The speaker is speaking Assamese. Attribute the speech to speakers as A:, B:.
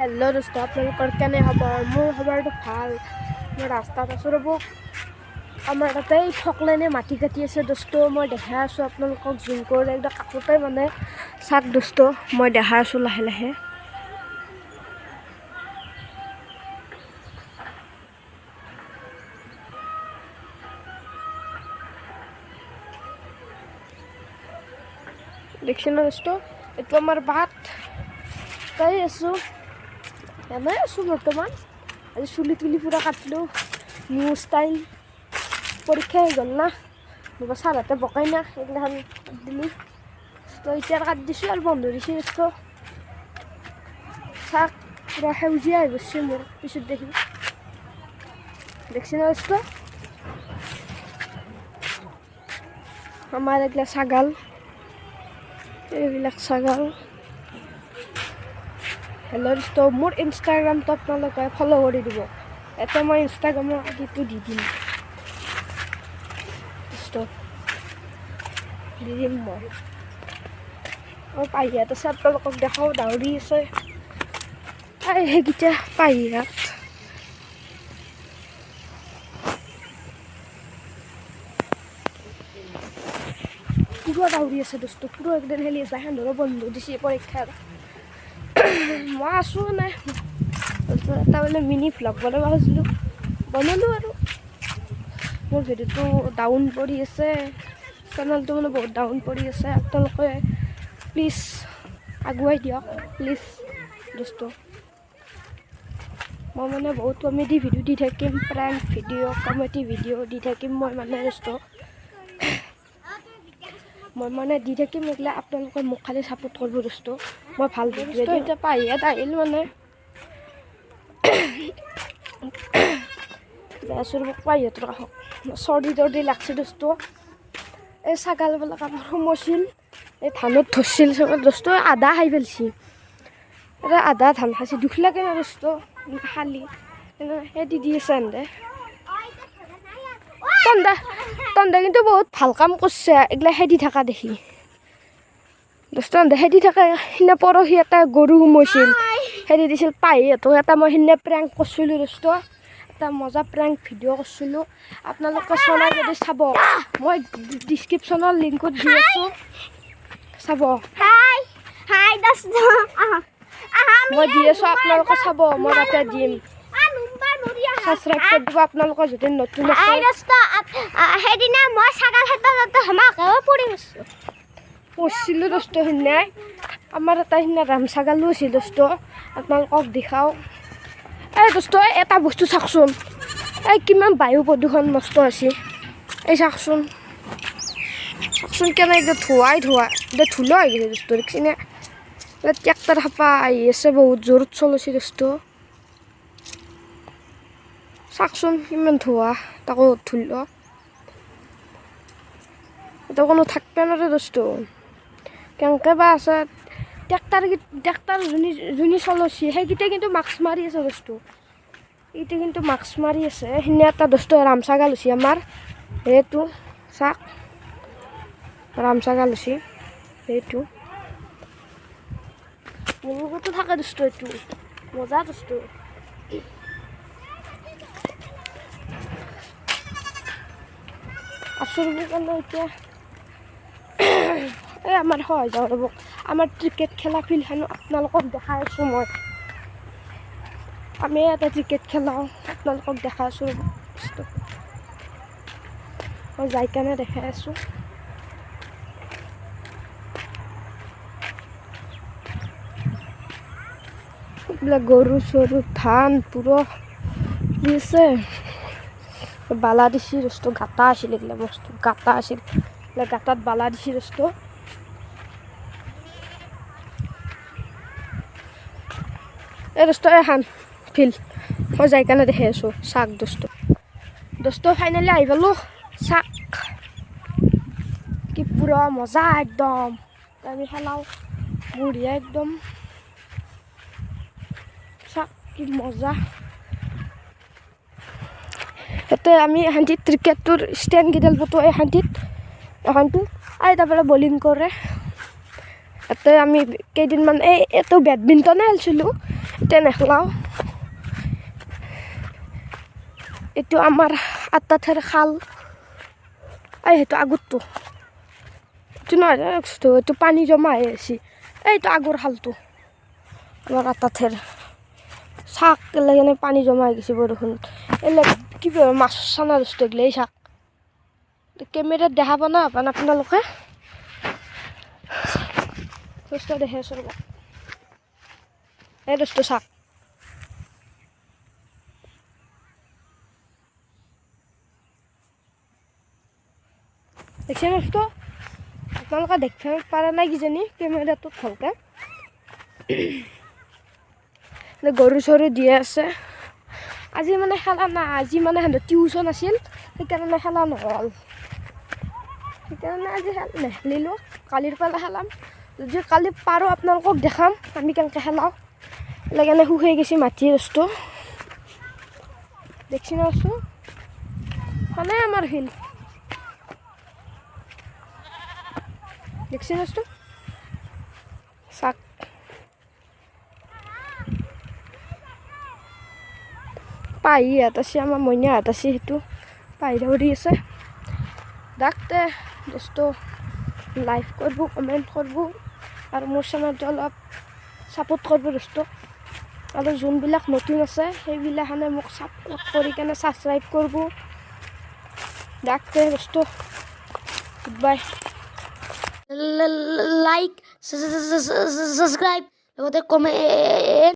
A: হেল্ল' দোস্ত, আপোনালোকৰ কেনে খবৰ? মোৰ খবৰটো ভাল। মই ৰাস্তাত আছোঁ ৰ'ব। আমাৰ তাতে ফকলেনে মাটি কাটি আছে দোস্ত। মই দেখাই আছোঁ আপোনালোকক জুম কৰি একদম কাষতে মানে চাওক দোস্ত, মই দেখাই আছোঁ লাহে লাহে। দেখছি না দোস্ত, এইটো আমাৰ বাট তাই আছোঁ, এনেই আছোঁ বৰ্তমান। আজি চুলি তুলি পূৰা কাটিলোঁ, নিউ ষ্টাইল। পৰীক্ষা হৈ গ'ল না, নবা ছাৰহঁতে বকাই না এইগিলাখান দিলি। তো এতিয়া কাটি দিছোঁ আৰু বন্ধ দিছোঁ দোস্ত। চাওক পূৰা সেউজীয়া হৈ গৈছে মোৰ পিছত দেখি, দেখছি না দোস্ত। আমাৰ এইগিলা ছাগাল, এইবিলাক ছাগাল। হেল্ল' দোস্ত, মোৰ ইনষ্টাগ্ৰামটো আপোনালোকে ফ'ল' কৰি দিব। এতিয়া মই ইনষ্টাগ্ৰামৰ আইডিটো দি দিম দোস্ত, দি দিম মই। পাহিয়াত আছে, আপোনালোকক দেখাওঁ, ডাউৰি আছে সেইকেইটা পাহিয়াত। পুৰা ডাউৰি আছে দোস্ত, পুৰা একদিন খেলি আছে। সেন্দৰো বন্ধ দিছে পৰীক্ষাৰ। মই আছোঁ নাই, এটা বোলে মিনি ভ্লগ বনাব খুজিছিলোঁ, বনালোঁ আৰু। মোৰ ভিডিঅ'টো ডাউন পৰি আছে, চেনেলটো মানে বহুত ডাউন পৰি আছে। আপোনালোকে প্লিজ আগুৱাই দিয়ক প্লিজ দোস্ত। মই মানে বহুত কমেডি ভিডিঅ' দি থাকিম, প্ৰেংক ভিডিঅ', কমেডি ভিডিঅ' দি থাকিম মই মানে দোস্ত। মই মানে দি থাকিম এইগিলা, আপোনালোকে মোক খালি ছাপোৰ্ট কৰিব দোস্ত। মই ভাল ভিডিঅ' এতিয়া পাহিয়াত আহিল মানে আছোঁ মোক পাহিয়াতৰ কাষত। চৰ্দি তৰ্দি লাগছে দোস্ত। এই ছাগালবিলাক আমাৰ সোমাইছিল, এই ধানত ধৰিছিল চাগে দোস্ত, আধা খাই পেলছি। এতিয়া আধা ধান খাইছে, দুখ লাগে না দোস্ত খালি। সেই দি আছে এনে তন্দে কিন্তু বহুত ভাল কাম কৰিছে এইগিলা খেদি থকা দেখি দোস্ত। খেদি থাকে সিদিনা পৰহি এটা গৰু সোমাইছিল, খেদি দিছিল পাহিহঁতক। এটা মই সিদিনা প্ৰেংক কৰিছিলোঁ দোস্ত, এটা মজা প্ৰেংক ভিডিঅ' কৰিছিলোঁ। আপোনালোকে চলাই যদি চাব, মই ডিছক্ৰিপশ্যনৰ লিংকত দি আছোঁ, চাব। মই দি আছোঁ, আপোনালোকে চাব, মই তাতে দিম। ছাবস্ক্ৰাইব কৰি দিব আপোনালোকে যদি নতুন আছে।
B: সেইদিনা মই ছাগাল খেতত
A: পঢ়িছিলোঁ দোস্ত সিদিনাই। আমাৰ এটা সিদিনা ৰাম ছাগালো আছিল দোস্ত, আপোনালোকক দেখাওঁ। এই দোস্ত এটা বস্তু চাওকচোন, এই কিমান বায়ু প্ৰদূষণ নষ্ট হৈছে। এই চাওকচোন কেনে এতিয়া ধোৱাই এতিয়া ধুলো হৈ গৈছে দোস্ত, দেখিছেনে? ট্ৰেক্টৰ খাপা আহি আছে, বহুত জোৰত চলিছে দোস্ত। চাওকচোন কিমান ধোৱা, তাকো ধুলো। এটা কোনো থাকিব নোৱাৰে দোস্ত, কেনেকৈ বা আছে। ট্ৰেক্টৰ যোনে চলাইছে সেইকেইটা কিন্তু মাস্ক মাৰি আছে দোস্ত, এইটো কিন্তু মাস্ক মাৰি আছে। সিদিনা এটা দোস্ত ৰাম ছাগাল হৈছে আমাৰ, সেইটো চাওক ৰাম ছাগাল হৈছে, সেইটো মোৰ লগতো থাকে দোস্ত। এইটো মজা দোস্ত। আচলতে কাৰণে এতিয়া এই আমাৰ সহায় যাব ৰ'ব, আমাৰ ক্ৰিকেট খেলা ফিল্ডখন আপোনালোকক দেখাই আছোঁ মই। আমি এটা ক্ৰিকেট খেলাওঁ, আপোনালোকক দেখাই আছোঁ ৰ'ব। মই যাই কেনে দেখাই আছোঁ। এইবিলাক গৰু চৰু ধান পুৰা দিছে, বালা দিছি দোস্ত। গাঁতা আছিল, এইগিলা বস্তু গাঁতা আছিল, গাঁতাত বালা দিছি দোস্ত। এই দোস্ত এখন ফিল্ড মই যাই কেনে দেখাই আছোঁ, চাওক দোস্ত ফাইনেলি আহি পালোঁ। চাওক কি পুৰা মজা একদম, আমি খেলাওঁ বঢ়িয়া একদম। চাওক কি মজা। ইয়াতে আমি এখানটিত ক্ৰিকেটটোৰ ষ্টেণ্ড কেইডাল পুতো, এখানটিত তাৰপৰা বলিং কৰে। ইয়াতে আমি কেইদিনমান এইটো বেডমিণ্টনে খেলিছিলোঁ, এতিয়া নেখলাওঁ এইটো আমাৰ আটাঠেৰ খাল সেইটো আগৰটো এইটো নহয় এইটো পানী জমা হৈ আছে এইটো আগৰ খালটো আমাৰ আটাঠেৰ শাক কেনে পানী জমা হৈ গৈছে বৰষুণত এলে কিবা মাছ চানা বস্তু এগিলা এই শাক কেমেৰাত দেখা পোৱা না আপোনালোকে বস্তু দেখে আছোঁ ৰ'ব এই বস্তু শাক দেখছে বস্তু আপোনালোকে দেখিব পৰা নাই কিজানি কেমেৰাটোত ভালকৈ গৰু চৰু দিয়ে আছে আজি মানে খেলা নাই আজি মানে সিহঁতৰ টিউশ্যন আছিল সেইকাৰণে খেলা নহ'ল সেইকাৰণে আজি নেখেলিলোঁ কালিৰ পৰা খেলাম যদি কালি পাৰোঁ আপোনালোকক দেখাম আমি কেনেকৈ খেলাওঁ সেইকাৰণে শুকাই গৈছে মাটিৰ বস্তু দেখছি না বস্তু মানে আমাৰ ফিল্ড দেখছি বস্তু চাক পাহি হাত আছে আমাৰ মইনা হাত আছে সেইটো পাহি ধৰি আছে ডাকতে দোস্ত লাইক কৰিব কমেণ্ট কৰিব আৰু মোৰ চেনেলটো অলপ ছাপোৰ্ট কৰিব দোস্ত আৰু যোনবিলাক নতুন আছে সেইবিলাখানে মোক ছাপোৰ্ট কৰি কেনে ছাবস্ক্ৰাইব কৰিব ডাকতে দোস্ত গুড বাই লাইক ছাবস্ক্ৰাইব লগতে কমেণ্ট